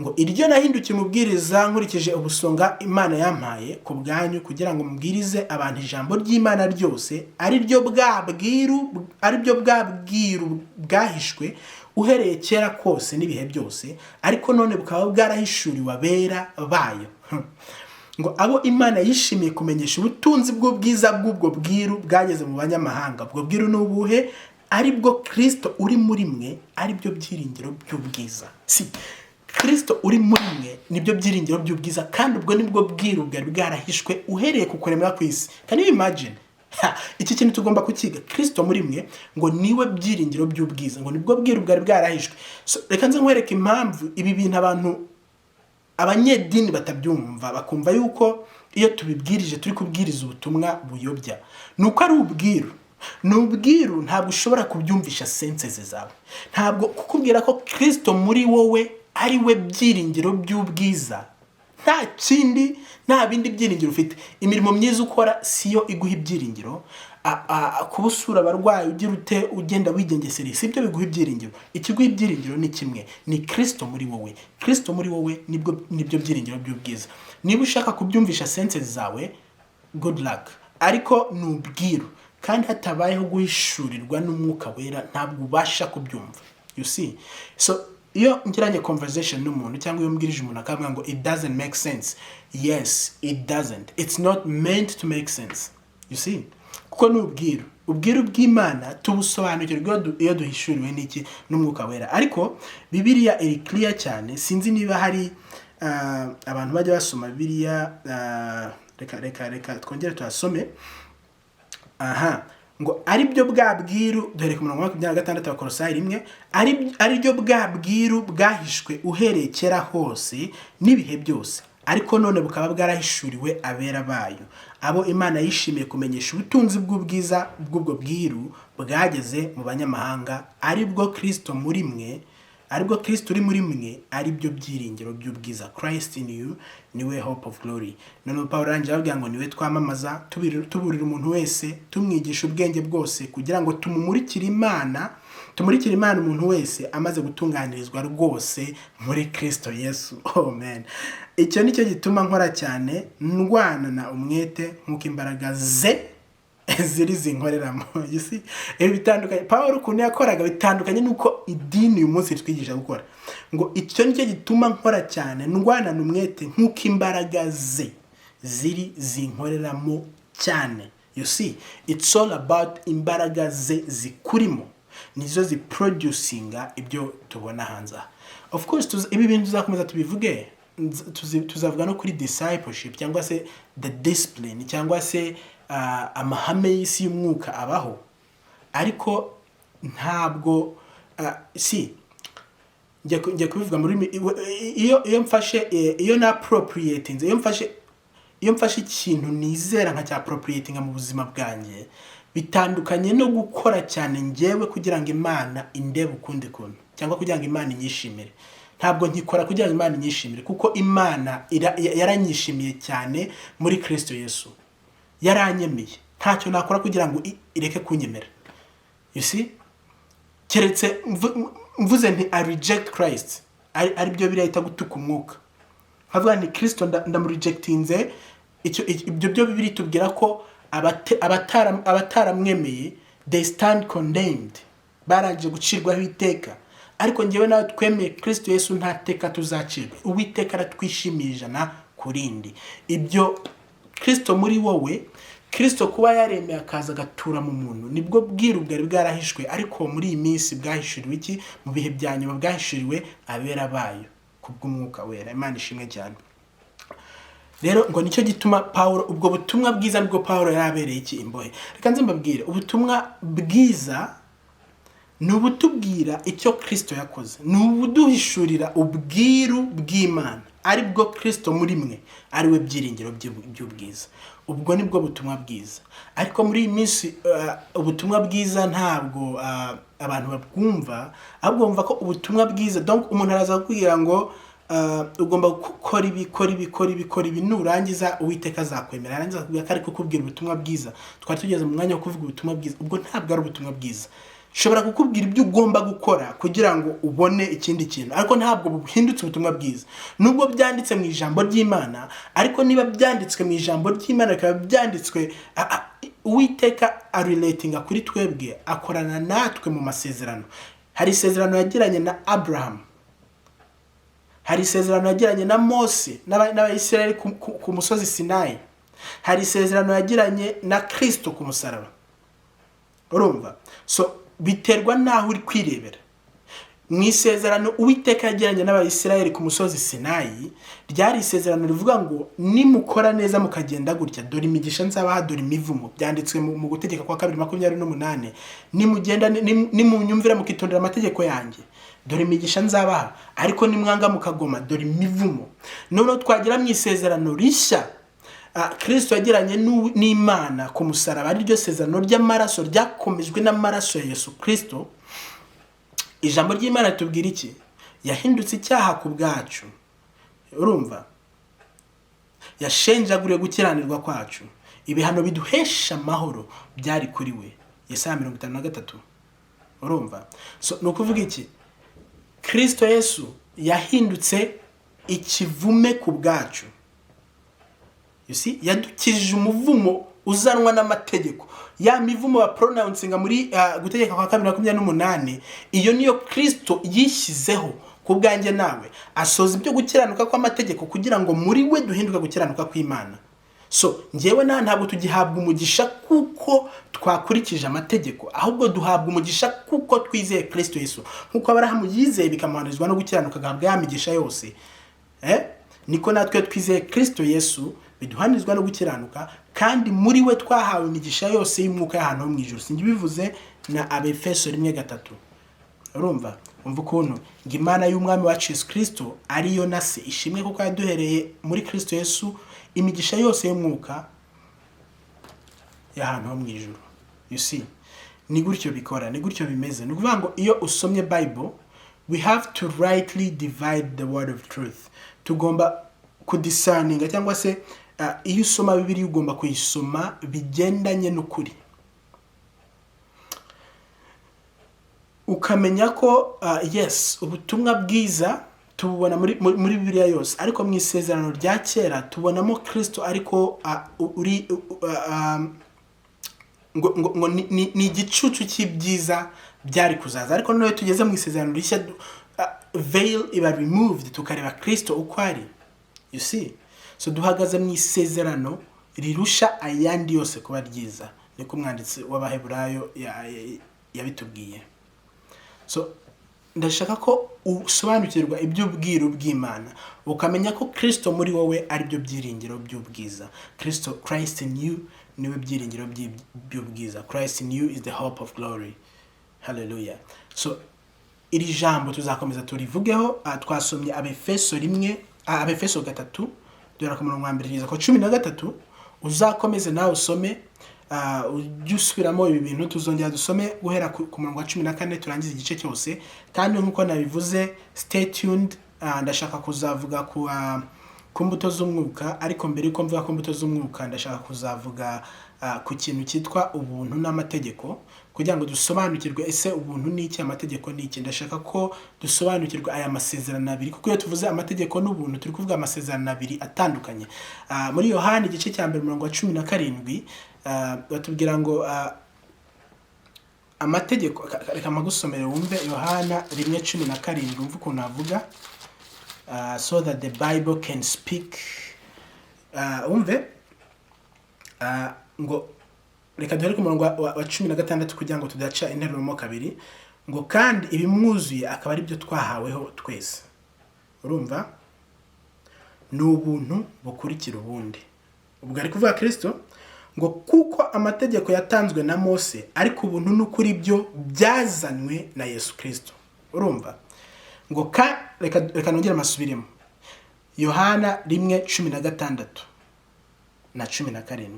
Ngo iryo nahindukiye umubwiriza nkurikije ubusonga Imana yampaye ku bwanyu, kugira ngo mbwirize abantu ijambo ry'Imana ryose, ari byo bwabwiru bwahishwe uhereye kera kose n'ibihe byose, ariko none bukaba bwarahishuriwe abera bayo. Ngo abo Imana yishimiye kumenyesha ubutunzi bw'ubwiza bw'ubwo bwiru bwageze mu banyamahanga. Ubwo bwiru n'ubuhe? Ari bwo Kristo uri muri mwe, ari byo byiringiro by'ubwiza. Si Kristo uri muri mwe nibyo byiringiro by'ubwiza, kandi ubwo nibwo bwiru bwari bwarahishwe uhereye ku kuremwa kw'isi. Can you imagine? Iki kintu tugomba kukiga. Kristo muri mwe ngo niwe byiringiro by'ubwiza, ngo nibwo bwiru bwari bwarahishwe. So reka nze nkwereke impamvu ibi bintu abanyedini batabyumva, bakumva yuko iyo tubibwirije turi kubwiriza ubutumwa buyobya. Nuko ari ubwiru. N'ubwiru ntabwo ushobora kubyumvisha senses zawe. Ntabwo kukubwira ko Kristo muri wowe ari we byiringiro by'ubwiza, nta kindi, nta bindi byiringiro ufite. Imirimo myiza ukora siyo iguha ibyiringiro. Kubusura abarwayi ugira ute ugenda wigengesera, sibyo biguha ibyiringiro. Ikiguha ibyiringiro ni kimwe, ni Kristo muri wowe. Kristo muri wowe nibyo byiringiro by'ubwiza. Niba ushaka kubyumvisha senses zawe, good luck. Ariko n'ubwiru, kandi hatabayeho guhishurirwa n'umwuka wera ntabwo ubasha kubyumva. You see, so iyo ngiranye conversation n'umuntu cyangwa iyo mbwirije umuntu akavuga ngo it doesn't make sense, yes it doesn't, it's not meant to make sense. You see, kuko ubwiru bw'Imana tubusobanukirwa iyo duhishuriwe n'iki n'umwuka wera. Ariko Bibiliya iri clear cyane. Sinzi niba hari abantu bajya basoma Bibiliya. Reka twongere tuhasome. Ngo ari byo bwabwiru, dore ku murongo wa 26 Abakolosayi rimwe, ari byo bwabwiru bwahishwe uhereye kera hose n'ibihe byose, ariko none bukaba bwarahishuriwe abera bayo, abo Imana yishimiye kumenyesha ubutunzi bw'ubwiza bw'ubwo bwiru bwageze mu banyamahanga, ari bwo Kristo muri mwe, aribwo Kristo uri muri mwe ari byo byiringiro by'ubwiza. Christ in you niwe hope of glory. None Pawulo arangije avuga ngo niwe twamamaza tuburira umuntu wese, tumwigisha ubwenge bwose kugira ngo tumurikire Imana umuntu wese amaze gutunganirizwa rwose muri Kristo Yesu. Oh man. Icyo nicyo gituma nkora cyane, ndwana na umwete nk'uko imbaraga ze ziri zinkoreramo. You see, bitandukanye. Pawulo ukuntu yakoraga bitandukanye nuko idini uyu munsi twigisha gukora. Ngo icyo nicyo gituma nkora cyane, ndwana na umwete nk'uko imbaraga ze ziri zinkoreramo cyane. You see, it's all about imbaraga ze zikurimo, nizo ziproducinga ibyo tubona hanze. Of course ibi bintu tuzakomeza tubivuge, tuzavuga no kuri discipleship cyangwa se the discipline cyangwa se amahame y'isi y'umwuka abaho, ariko ntabwo njya kubivuga muri iyo mfashe iyo na appropriating, iyo mfashe ikintu nizera nka cya appropriating mu buzima bwanjye, bitandukanye no gukora cyane njyewe kugira ngo Imana indebe ukundi kuntu cyangwa kugira ngo Imana inyishimire. Ntabwo nkikora kugira ngo Imana inyishimire, kuko Imana yaranyishimiye cyane muri Kristo Yesu. Yaranyemeye, ntacyo nakora kugira ngo ireke kunyemera. You see, keretse mvuze nti I reject Christ, ari byo birahita gutuka umwuka. Havuga ni Kristo ndamurejectinze, ibyo byo Bibiri tubwira ko abataramwemeye they stand condemned, barangije gucirwaho iteka. Ariko njyewe nawe twemeye Kristo Yesu nta teka tuzacirwa. Uwiteka aratwishimiye ijana kurindi. Ibyo Kristo muri wowe, Kristo kuba yaremeye akaza gatura mu muntu, nibwo bwiru bwari bwarahishwe, ariko muri iyi minsi bwahishuriwe iki? Mu bihe bya nyuma bwahishuriwe abera bayo kubw'umwuka wera. Imana ishimwe cyane. Rero ngo nicyo gituma Pawulo, ubwo butumwa bwiza nibwo Pawulo yarabereye iki imbohe. Reka nze mbabwire, ubutumwa bwiza ni ubutubwira icyo Kristo yakoze, ni ubuduhishurira ubwiru bw'Imana, aribwo Kristo muri mwe ariwe byiringiro by'ubwiza. Ubwo nibwo butumwa bwiza. Ariko muri iyi minsi ubutumwa bwiza ntabwo abantu babwumva, ahubwo bumva ko ubutumwa bwiza, donc umuntu araza kugira ngo ugomba gukora ibi nurangiza Uwiteka azakwemera. Arangiza kuvuga ko ari kukubwira ubutumwa bwiza. Twari tugeze mu mwanya wo kuvuga ubutumwa bwiza. Ubwo ntabwo ari ubutumwa bwiza. Shobora kukubwira ibyo ugomba gukora kugira ngo ubone ikindi kintu, ariko ntabwo buhindutse ubutumwa bwiza. Nubwo byanditse mu ijambo ry'Imana, ariko niba byanditswe mu ijambo ry'Imana bikaba byanditswe, Uwiteka arelatinga kuri twebwe, akorana natwe mu masezerano. Hari isezerano yagiranye na Abraham, hari isezerano yagiranye na Mose n'Abayisiraheli ku musozi Sinayi, hari isezerano yagiranye na Kristo ku musaraba. Urumva? So biterwa naho uri kwirebera. Mu isezerano Uwiteka yagiranye n'Abayisiraheli ku musozi Sinayi, ryari isezerano rivuga ngo nimukora neza mukagenda gutya, dore imigisha nzabaha, dore imivumo. Byanditswe mu gutegeka kwa 2:28. Nimugenda nimunyumvira mukitondera amategeko yanjye, dore imigisha nzabaha, ariko nimwanga mukagoma, dore imivumo. None twagira mu isezerano rishya Kristo yagiranye n'Imana ku musaraba, ari ryo sezerano ry'amaraso ryakomejwe n'amaraso ya Yesu Kristo. Ijambo ry'Imana tubwira iki? Yahindutse icyaha ku bwacu. Urumva? Yashenjaguriye gukiranirwa kwacu. Ibihano biduhesha amahoro byari kuri we. Yesaya 53. Urumva? So nukuvuga iki? Kristo Yesu yahindutse ikivume ku bwacu. You see, yadukijije umuvumo uzanwa n'amategeko. Ya mivumo ba pronouncing muri gutegeka kwa 2:28, iyo niyo Kristo yishyizeho ku bwanjye nawe, asoza ibyo gukiranuka kw'amategeko kugira ngo muri we duhinduka gukiranuka kw'Imana. So njyewe ntabwo tugihabwa umugisha kuko twakurikije amategeko, ahubwo duhabwa umugisha kuko twizeye Kristo Yesu. Nkuko Abrahamu yizeye bikamuhanurizwa no gukiranuka gahabwa ya migisha yose, niko natwe twizeye Kristo Yesu biduhanizwa no gukiranuka, kandi muri we twahawe imigisha yose y'umwuka y'ahantu ho mu ijuru. Singi bivuze na Abefeso 1:3. Urumva? Umva ukuntu Imana y'umwami wacu Yesu Kristo ariyo na se ishimwe kuko yaduhereye muri Kristo Yesu imigisha yose y'umwuka y'ahantu ho mu ijuru. You see, ni gutyo bikora, ni gutyo bimeze. Ni ukuvuga ngo iyo usomye Bible we have to rightly divide the word of truth. Tugomba kudisaninga cyangwa se iyo usoma Bibiliya ugomba kuyisoma bigendanye n'ukuri, ukamenya ko yes, ubutumwa bwiza tubona muri Bibiliya yose, ariko mu isezerano rya kera tubonamo Kristo ariko uri ngo ni igicucu cy'ibyiza byari kuzaza, ariko noneho tugeze mu isezerano rishya veil iba removed tukareba Kristo uko ari. You see, so duhagaze mu isezerano rirusha ayandi yose kuba ryiza, niko umwanditsi w'Abaheburayo yabitubwiye. So ndashaka ko usobanukirwa iby'ubwiru bw'Imana, ukamenya ko Kristo muri wowe ari byo byiringiro by'ubwiza. Christ in you niwe byiringiro by'ubwiza. Christ in you is the hope of glory. Hallelujah. So iri jambo tuzakomeza turivugeho. Twasomye Abefeso 3 dore ku murongo wa 1 kugeza ku 13. Uzakomeze nawe usome, ujye usubiramo ibi bintu. Tuzongera dusome guhera ku murongo wa 14 turangiza igice cyose, kandi nkuko nabivuze stay tuned. Ndashaka kuzavuga ku mbuto z'umwuka, ariko mbere yuko mvuga ku mbuto z'umwuka ndashaka kuzavuga ku kintu cyitwa ubuntu n'amategeko, kugira ngo dusobanukirwe ese ubuntu ni iki, amategeko ni iki. Ndashaka ko dusobanukirwa aya masezerano abiri, kuko iyo tuvuze amategeko n'ubuntu turi kuvuga amasezerano abiri atandukanye. Muri Yohana igice cya 1 murongo wa 17 batubwira ngo amategeko, reka magusomere wumve Yohana 1:17 umva ukuntu avuga, so that the Bible can speak. Umve ngo reka duhere ku murongo wa 16 kugira ngo tudaca interuro kabiri, ngo kandi ibimwuzuye akaba ari byo twahaweho twese. Urumva, ni ubuntu bukurikira ubundi. Ubwo ari kuvuga Kristo ngo kuko amategeko yatanzwe na Mose, ariko ubuntu n'ukuri byo byazanwe na Yesu Kristo. Urumva, ngo reka nongere amasubiremo. Yohana 1:16 na 17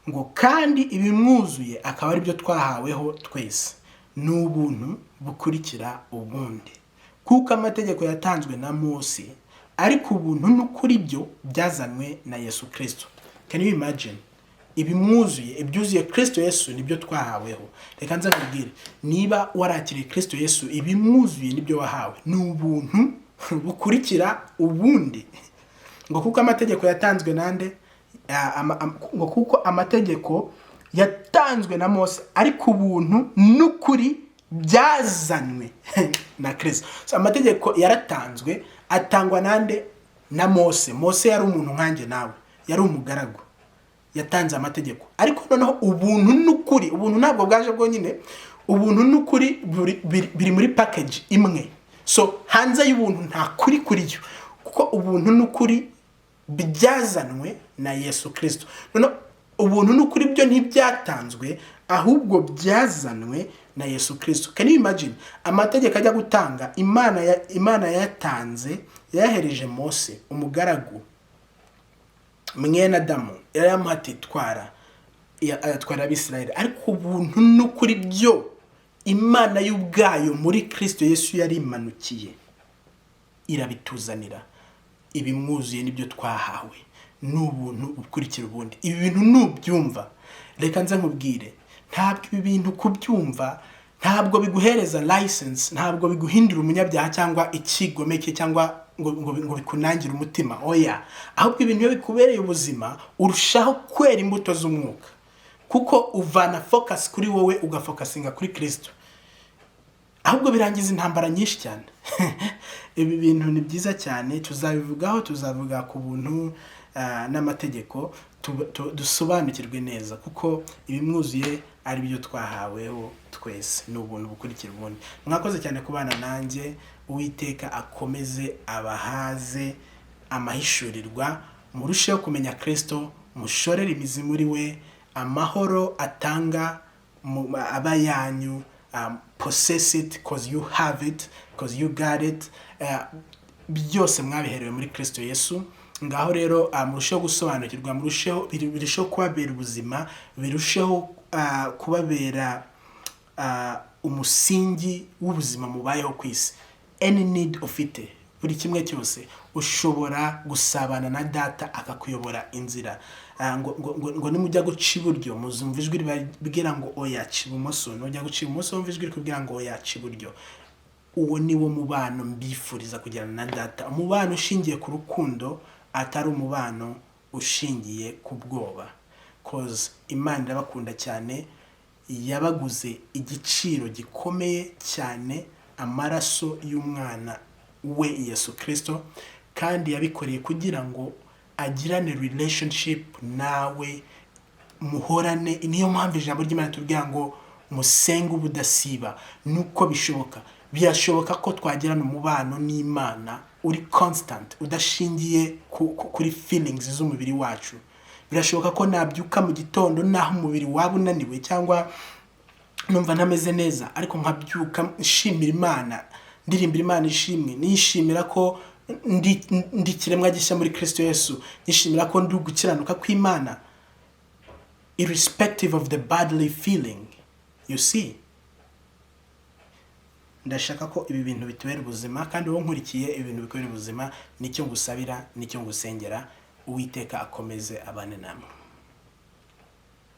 ngo kandi ibimwuzuye akaba ari byo twahaweho twese, ni ubuntu bukurikira ubundi. Kuko amategeko yatanzwe na Mose, ariko ubuntu n'ukuri byo byazanwe na Yesu Kristo. Can you imagine? Ibimwuzuye, ibyuzuye Kristo Yesu nibyo twahaweho. Reka nza kubwira, niba warakiriye Kristo Yesu, ibimwuzuye nibyo wahawe, ni ubuntu bukurikira ubundi. Ngo kuko amategeko yatanzwe nande, ngo kuko amategeko yatanzwe na Mose, ariko ubuntu n'ukuri byazanwe na Kristo. So amategeko yaratanzwe, atangwa nande? Na Mose. Mose yari umuntu nkanjye nawe, yari umugaragu, yatanze amategeko. Ariko noneho ubuntu n'ukuri, ubuntu ntabwo bwaje bwonyine, ubuntu n'ukuri biri muri package imwe. So hanze y'ubuntu nta kuri kuri yo, kuko ubuntu n'ukuri byazanwe na Yesu Kristo. Noneho ubuntu n'ukuri byo ntibyatanzwe, ahubwo byazanwe na Yesu Kristo. Can you imagine? Amategeko ajya gutanga, Imana yatanze, yahereje Mose umugaragu, mwene Adamu, yaramuhati twara Abisirayeli. Ariko ubuntu n'ukuri byo Imana y'ubwayo muri Kristo Yesu yari imanukiye irabituzanira. Ibimwuzuye nibyo twahawe, n'ubuntu bukurikira ubundi. Ibi bintu nubyumva, reka nze nkubwire, ntabwo ibi bintu kubyumva ntabwo biguhereza license, ntabwo biguhindura umunyabyaha cyangwa ikigomeke cyangwa ngo bikunangira umutima. Oya, ahubwo ibintu iyo bikubereye ubuzima urushaho kwera imbuto z'umwuka, kuko uvana focus kuri wowe ugafocusinga kuri Kristo. Ahubwo birangiza intambara nyinshi cyane. Ibi bintu ni byiza cyane, tuzabivugaho, tuzavuga ku buntu n'amategeko, dusobanukirwe neza, kuko ibimwuzuye ari byo twahaweho twese, ni ubuntu bukurikira ubundi. Mwakoze cyane kubana nanjye. Uwiteka akomeze abahaze amahishurirwa, murusheho kumenya Kristo, mushorere imizi muri we, amahoro atanga aba yanyu. Possess it because you have it, because you got it. Byose mwabiherewe muri Kristo Yesu. Ngaho rero murusheho gusobanukirwa, birusheho kubabera ubuzima, birusheho kubabera umusingi w'ubuzima mubayeho kwisi. any need ufite, buri kimwe cyose ushobora gusabana na data akakuyobora inzira. ngo nimujya guca iburyo muzumva ijwi ribabwira ngo oya ca ibumoso, nujya guca ibumoso wumva ijwi rikubwira ngo oya ca iburyo. Uwo ni wo mubano mbifuriza kugirana na data, umubano ushingiye ku rukundo atari umubano ushingiye ku bwoba, cause Imana irabakunda cyane, yabaguze igiciro gikomeye cyane, amaraso y'umwana we Yesu Kristo, kandi yabikoreye kugira ngo agirane relationship nawe, muhorane. Niyo mpamvu ijambo ry'Imana tubwira ngo musenge ubudasiba. Nuko bishoboka, byashoboka ko twagirana umubano n'Imana uri constant, udashingiye kuri feelings z'umubiri wacu. Birashoboka ko nabyuka mu gitondo naho umubiri waba unaniwe cyangwa numva ntameze neza, ariko nkabyuka nshimira Imana, ndirimbira Imana ishimwe, nishimira ko ndi kiremwa gishya muri Kristo Yesu, nishimira ko ndi gukiranuka kw'Imana, irrespective of the bodily feeling. You see, ndashaka ko ibi bintu bitubera ubuzima, kandi wowe nkurikiye ibintu bikubera ubuzima, nicyo ngusabira, nicyo ngusengera. Uwiteka akomeze abane namwe.